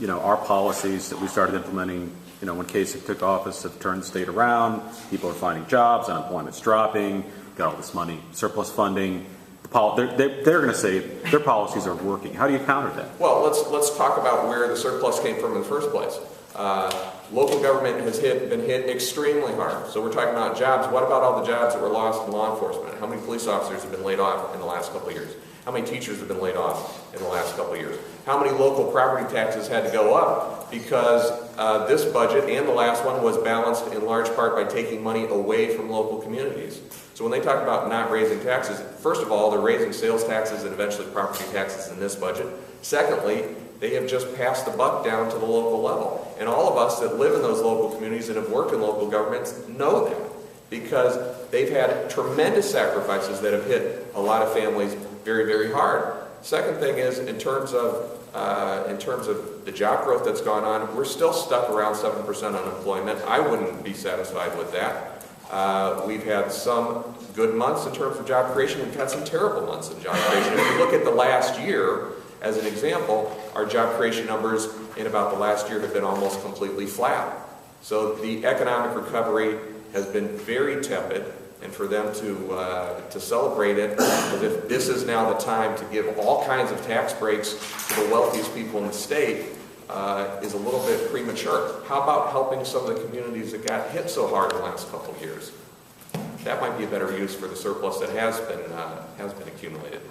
our policies that we started implementing, when Kasich took office have turned the state around. People are finding jobs, unemployment's dropping, got all this money, surplus funding. They're going to say their policies are working. How do you counter that? Well, let's talk about where the surplus came from in the first place. Local government has been hit extremely hard. So we're talking about jobs. What about all the jobs that were lost in law enforcement? How many police officers have been laid off in the last couple of years? How many teachers have been laid off in the last couple of years? How many local property taxes had to go up because this budget and the last one was balanced in large part by taking money away from local communities? So when they talk about not raising taxes, first of all, they're raising sales taxes and eventually property taxes in this budget. Secondly, they have just passed the buck down to the local level. And all of us that live in those local communities and have worked in local governments know that, because they've had tremendous sacrifices that have hit a lot of families very, very hard. Second thing is, in terms of the job growth that's gone on, we're still stuck around 7% unemployment. I wouldn't be satisfied with that. We've had some good months in terms of job creation. We've had some terrible months in job creation. If you look at the last year, as an example, our job creation numbers in about the last year have been almost completely flat. So the economic recovery has been very tepid, and for them to celebrate it as if this is now the time to give all kinds of tax breaks to the wealthiest people in the state is a little bit premature. How about helping some of the communities that got hit so hard in the last couple of years? That might be a better use for the surplus that has been accumulated.